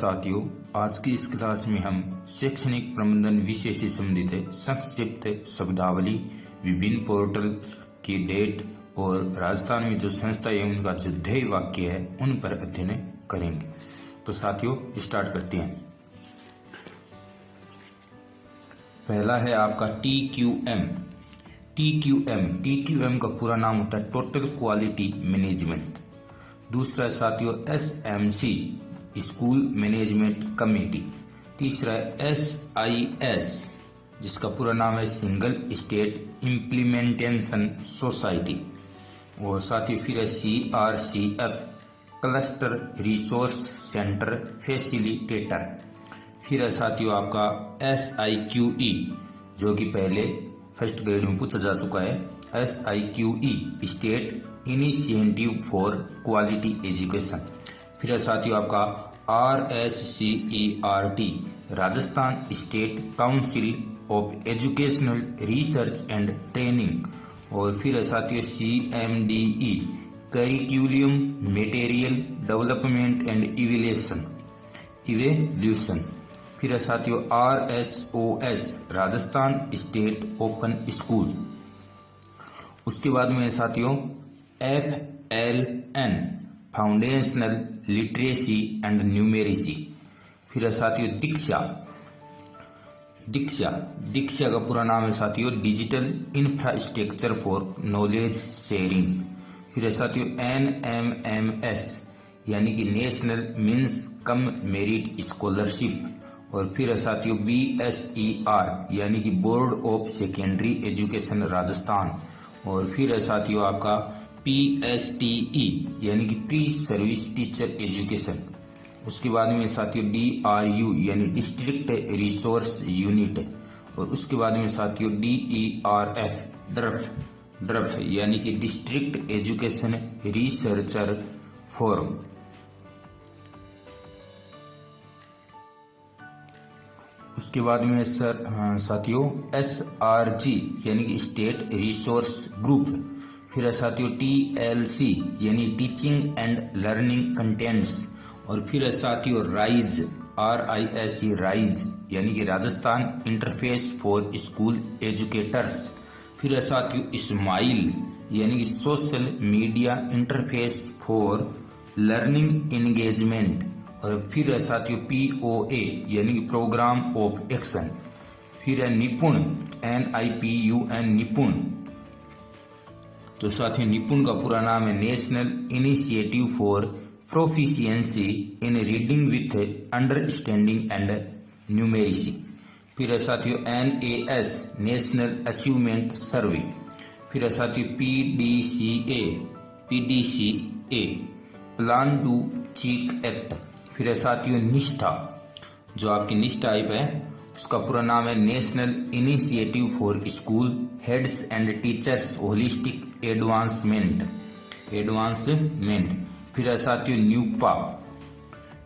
साथियों, आज की इस क्लास में हम शैक्षणिक प्रबंधन विषय से संबंधित संक्षिप्त शब्दावली, विभिन्न पोर्टल की डेट और राजस्थान में जो संस्था है उनका जो ध्येय वाक्य है उन पर अध्ययन करेंगे। तो साथियों स्टार्ट करते हैं। पहला है आपका TQM। TQM का पूरा नाम होता है टोटल क्वालिटी मैनेजमेंट। दूसरा है साथियों SMC, स्कूल मैनेजमेंट कमेटी। तीसरा है SIS, जिसका पूरा नाम है सिंगल स्टेट इम्प्लीमेंटेशन सोसाइटी। और साथियों फिर है CRCF, cluster resource centre facilitator. फिर है साथियों आपका SIQE, जो कि पहले फर्स्ट ग्रेड में पूछा जा चुका है। SIQE, state initiative for quality education. फिर है साथियों आपका RSCERT, Rajasthan state council of educational research and training. और फिर है साथियों CMDE, curriculum material development and evaluation. फिर है साथियों RSOS, Rajasthan state open school. उसके बाद में है साथियों FLN, foundational literacy and numeracy. फिर है साथियों दीक्षा का पूरा नाम है साथियों digital infrastructure for knowledge sharing. फिर है साथियों NMMS, यानी कि national means cum merit scholarship. और फिर है साथियों BSER, यानी कि board of secondary education Rajasthan. और फिर है साथियों आपका PSTE, यानी कि प्री सर्विस टीचर एजुकेशन। उसके बाद में साथियों DRU, यानी डिस्ट्रिक्ट रिसोर्स यूनिट। और उसके बाद में साथियों DERF, यानी कि डिस्ट्रिक्ट एजुकेशन रिसर्चर फोरम। उसके बाद में साथियों SRG, यानी कि स्टेट रिसोर्स ग्रुप। फिर है साथियों TLC, यानी टीचिंग एंड लर्निंग कंटेंट्स। और फिर है साथियों RISE, यानी कि Rajasthan interface for school educators. फिर है साथियों स्माइल, यानी कि social media interface for learning engagement. और फिर है साथियों POA, यानी कि प्रोग्राम ऑफ एक्शन। फिर है निपुण NIPUN, निपुण। तो साथियों निपुण का पूरा नाम है national initiative for proficiency in reading with understanding and numeracy. फिर है साथियों NAS, नेशनल अचीवमेंट सर्वे। फिर है साथियों PDCA, plan do check act. फिर है साथियों निष्ठा, जो आपकी निष्ठा ऐप है उसका पूरा नाम है national initiative for school heads and teachers holistic advancement. फिर है साथियों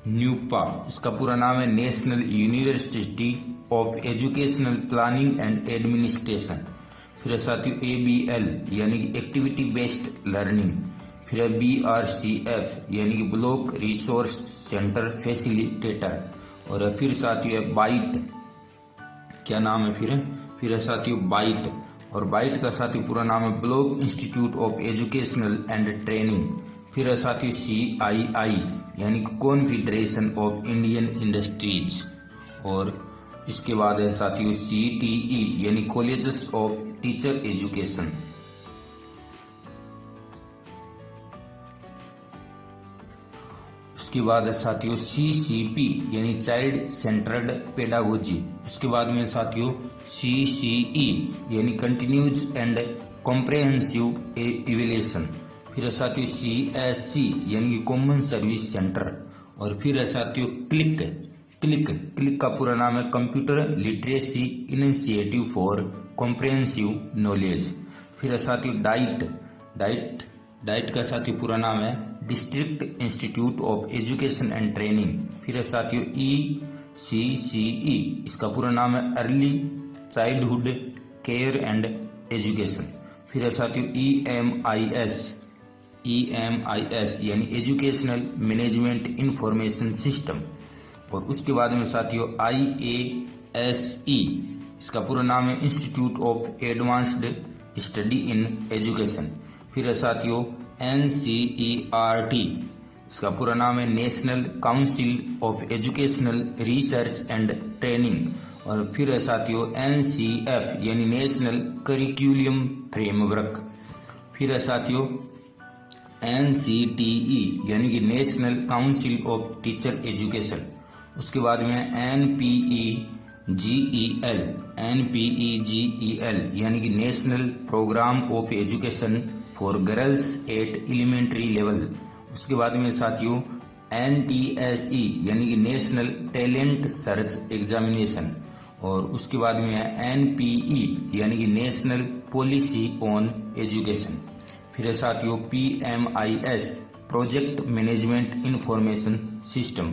न्यूपा, इसका पूरा नाम है national university of educational planning and administration. फिर है साथियों ABL, यानी कि एक्टिविटी बेस्ड लर्निंग। फिर है BRCF, यानी कि ब्लॉक रिसोर्स सेंटर फैसिलिटेटर। और फिर साथियों है बाइट, क्या नाम है फिर है साथियों बाइट। और बाइट का साथियों पूरा नाम है block institute of educational and training. फिर है साथियों CII, यानी कि कॉन्फेडरेशन ऑफ इंडियन इंडस्ट्रीज। और इसके बाद है साथियों CTE, यानी कॉलेजेस ऑफ टीचर एजुकेशन। उसके बाद है साथियों CCP, यानी चाइल्ड सेंटर्ड पेडागोजी। उसके बाद में साथियों CCE, यानी कंटिन्यूज एंड कॉम्प्रहेंसिव इवैल्यूएशन। फिर है साथियों CSC, यानी कि कॉमन सर्विस सेंटर। और फिर है साथियों क्लिक का पूरा नाम है computer literacy initiative for comprehensive knowledge. फिर है साथियों डाइट का साथियों पूरा नाम है district institute of education and training. फिर है साथियों ECCE, इसका पूरा नाम है early childhood care and education. फिर है साथियों EMIS, यानी एजुकेशनल मैनेजमेंट इंफॉर्मेशन सिस्टम। और उसके बाद में साथियों IASE, इसका पूरा नाम है institute of advanced study in education. फिर है साथियों NCERT, इसका पूरा नाम है national council of educational research and training. और फिर है साथियों NCF यानी नेशनल करिकुलम फ्रेमवर्क। फिर है साथियों NCTE यानी कि national council of teacher education. उसके बाद में NPEGEL यानी कि national programme of education for girls at elementary level. उसके बाद में साथियों NTSE यानी कि नेशनल टैलेंट सर्च एग्जामिनेशन। और उसके बाद में है NPE यानी कि नेशनल पॉलिसी ऑन एजुकेशन। फिर है साथियों PMIS project management information system.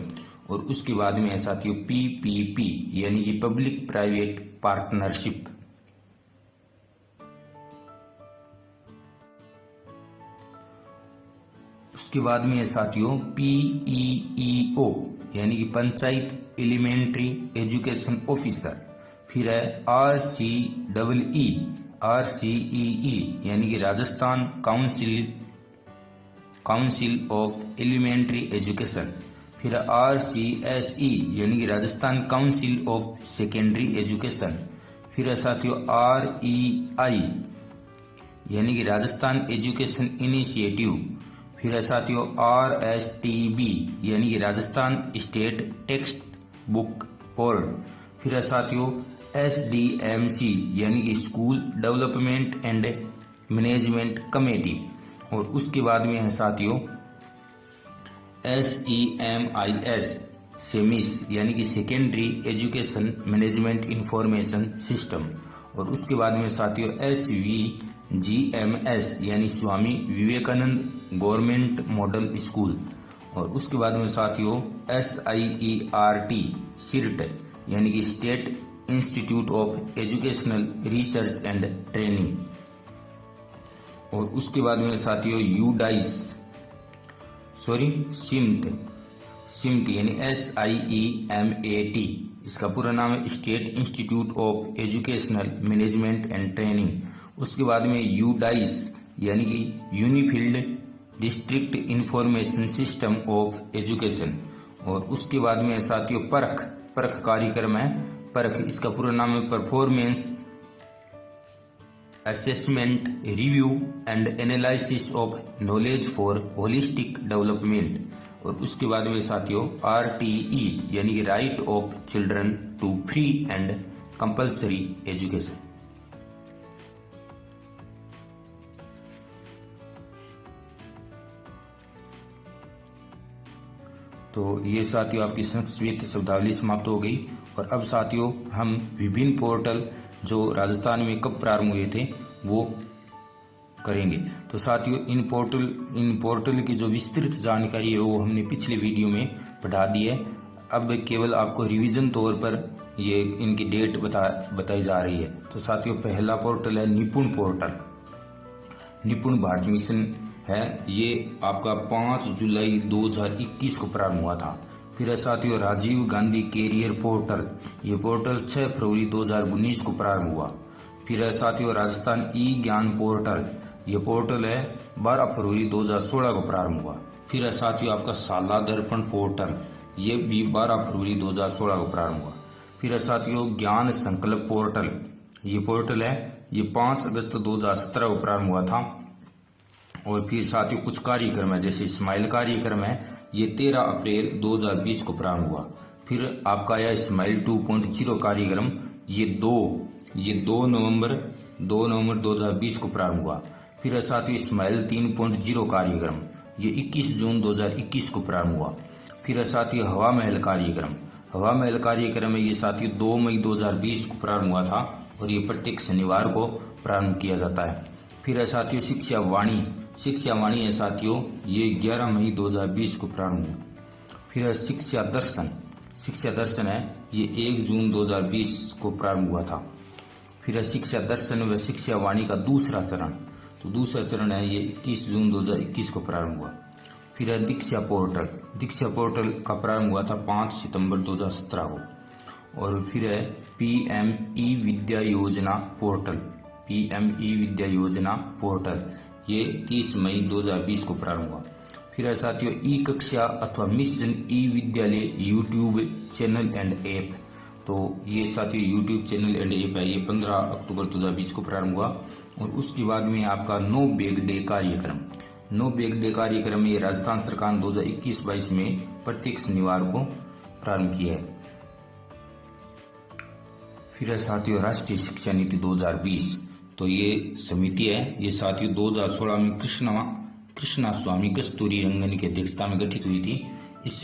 और उसके बाद में है साथियों PPP यानी कि पब्लिक प्राइवेट पार्टनरशिप। उसके बाद में है साथियों PEEO यानी कि पंचायत एलिमेंट्री एजुकेशन ऑफिसर। फिर है RCEE यानी कि Rajasthan council of elementary education. फिर RCSE यानी कि Rajasthan council of secondary education. फिर है साथियों REI यानी कि राजस्थान एजुकेशन इनिशिएटिव। फिर है साथियों RSTB यानी कि Rajasthan state text book board. फिर है साथियों SDMC यानी कि school development and management committee. और उसके बाद में है साथियों SEMIS यानी कि secondary education management information system. और उसके बाद में साथियों SVGMS यानी Swami Vivekananda government model school. और उसके बाद में साथियों SIERT यानी कि state institute of educational research and training. और उसके बाद में साथियों SIMT यानी SIEMAT, इसका पूरा नाम है state institute of educational management and training. उसके बाद में UDICE यानी कि unified district information system of education. और उसके बाद में साथियों परख कार्यक्रम है। परख इसका पूरा नाम है performance assessment review and analysis of knowledge for holistic development. और उसके बाद में साथियों RTE यानी कि right of children to free and compulsory education. तो ये साथियों आपकी संस्कृत शब्दावली समाप्त हो गई। और अब साथियों हम विभिन्न पोर्टल जो राजस्थान में कब प्रारंभ हुए थे वो करेंगे। तो साथियों इन पोर्टल की जो विस्तृत जानकारी है वो हमने पिछले वीडियो में पढ़ा दी है। अब केवल आपको रिवीजन तौर पर ये इनकी डेट बताई जा रही है। तो साथियों पहला पोर्टल है निपुण पोर्टल। निपुण भारत मिशन है, ये आपका 5 जुलाई 2021 को प्रारंभ हुआ था। फिर है साथियों राजीव गांधी कैरियर पोर्टल, ये पोर्टल 6 फरवरी 2019 को प्रारंभ हुआ। फिर है साथियों राजस्थान ई ज्ञान पोर्टल, ये पोर्टल है 12 फरवरी 2016 को प्रारंभ हुआ। फिर है साथियों आपका शाला दर्पण पोर्टल, ये भी 12 फरवरी 2016 को प्रारंभ हुआ। फिर है साथियों ज्ञान संकल्प पोर्टल, ये पोर्टल है, ये 5 अगस्त 2017 को प्रारंभ हुआ था। और फिर साथियों कुछ कार्यक्रम है, जैसे स्माइल कार्यक्रम है, ये 13 अप्रैल 2020 को प्रारंभ हुआ। फिर आपका यह स्माइल 2.0 कार्यक्रम, ये 2 नवंबर 2020 को प्रारंभ हुआ। फिर साथियों स्माइल 3.0 कार्यक्रम, ये 21 जून 2021 को प्रारंभ हुआ। फिर साथियों हवा महल कार्यक्रम है, ये साथियों 2 मई 2020 को प्रारंभ हुआ था और ये प्रत्येक शनिवार को प्रारंभ किया जाता है। फिर साथियों शिक्षा वाणी है साथियों, ये 11 मई 2020 को प्रारंभ हुआ। फिर शिक्षा दर्शन है, ये 1 जून 2020 को प्रारंभ हुआ था। फिर शिक्षा दर्शन व शिक्षा वाणी का दूसरा चरण है, ये 21 जून 2021 को प्रारंभ हुआ। फिर है दीक्षा पोर्टल। दीक्षा पोर्टल का प्रारंभ हुआ था 5 सितंबर 2017 को। और फिर है PM ई विद्या योजना पोर्टल। PM ई विद्या योजना पोर्टल ये 30 मई 2020 को प्रारंभ हुआ। फिर है साथियों ई कक्षा अथवा मिशन ई विद्यालय यूट्यूब चैनल एंड ऐप। तो ये साथियों यूट्यूब चैनल एंड ऐप है, ये 15 अक्टूबर 2020 को प्रारंभ हुआ। और उसके बाद में आपका नो बैग डे कार्यक्रम। नो बैग डे कार्यक्रम ये राजस्थान सरकार 2021-22 में प्रत्येक शनिवार को प्रारंभ किया है। फिर है साथियों राष्ट्रीय शिक्षा नीति 2020। तो ये समिति है, ये साथियों 2016 में कृष्णा स्वामी कस्तूरी रंगन की अध्यक्षता में गठित हुई थी। इस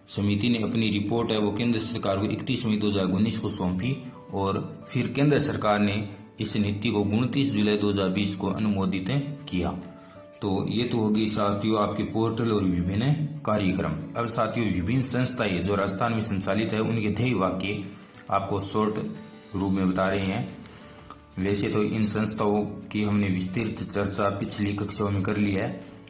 समिति ने अपनी रिपोर्ट है वो केंद्र सरकार को 31 मई 2019 को सौंपी और फिर केंद्र सरकार ने इस नीति को 29 जुलाई 2020 को अनुमोदित किया। तो ये तो होगी साथियों आपके पोर्टल और विभिन्न कार्यक्रम। अब साथियों विभिन्न संस्थाएं जो राजस्थान में संचालित है उनके ध्येय वाक्य आपको शॉर्ट रूप में बता रहे हैं। वैसे तो इन संस्थाओं की हमने विस्तृत चर्चा पिछली कक्षाओं में कर ली है,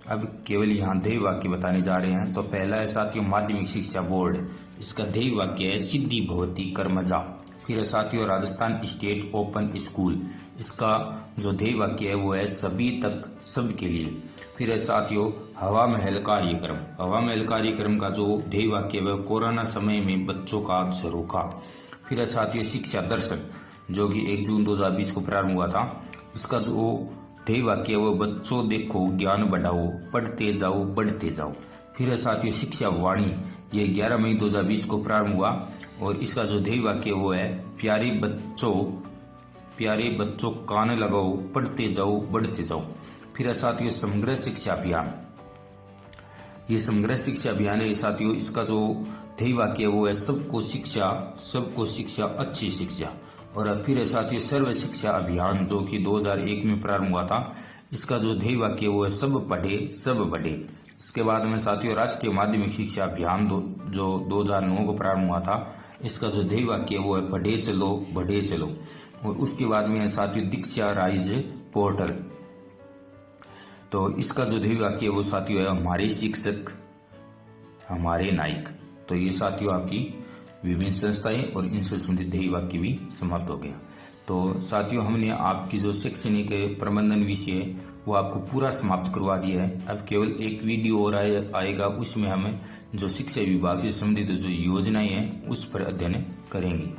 अब केवल यहाँ ध्येय वाक्य बताने जा रहे हैं। तो पहला है साथियों माध्यमिक शिक्षा बोर्ड, इसका ध्येय वाक्य है सिद्धि भवती कर्मजा। फिर है साथियों राजस्थान स्टेट ओपन स्कूल, इसका जो ध्येय वाक्य है वो है सभी तक सबके लिए। फिर है साथियों हवा महल कार्यक्रम। हवा महल कार्यक्रम का जो ध्येय वाक्य है वह कोरोना समय में बच्चों का झरोखा। फिर है साथियों शिक्षा दर्शन जो कि 1 जून 2020 को प्रारंभ हुआ था, इसका जो ध्येय वाक्य है वो बच्चों देखो ज्ञान बढ़ाओ पढ़ते जाओ बढ़ते जाओ। फिर है साथियों शिक्षा वाणी, ये 11 मई 2020 को प्रारंभ हुआ और इसका जो ध्येय वाक्य वो है प्यारे बच्चों कान लगाओ पढ़ते जाओ बढ़ते जाओ। फिर है साथियों समग्र शिक्षा अभियान, ये समग्र शिक्षा अभियान है साथियों, इसका जो ध्येय वाक्य है वो है सबको शिक्षा अच्छी शिक्षा। और फिर है साथियों सर्व शिक्षा अभियान जो कि 2001 में प्रारंभ हुआ था, इसका जो ध्येय वाक्य वो है सब पढ़े सब बढ़े। इसके बाद में साथियों राष्ट्रीय माध्यमिक शिक्षा अभियान जो 2009 को प्रारंभ हुआ था, इसका जो ध्येय वाक्य वो है पढ़े चलो बढ़े चलो। और उसके बाद में है साथियों दीक्षा राइज पोर्टल, तो इसका जो ध्येय वाक्य वो साथियों है हमारे शिक्षक हमारे नायक। तो ये साथियों आपकी विभिन्न संस्थाएं और इनसे संबंधित ध्येय वाक्य भी समाप्त हो गया। तो साथियों हमने आपकी जो शैक्षणिक प्रबंधन विषय है वो आपको पूरा समाप्त करवा दिया है। अब केवल एक वीडियो और आएगा, उसमें हम जो शिक्षा विभाग से संबंधित जो योजनाएं हैं उस पर अध्ययन करेंगे।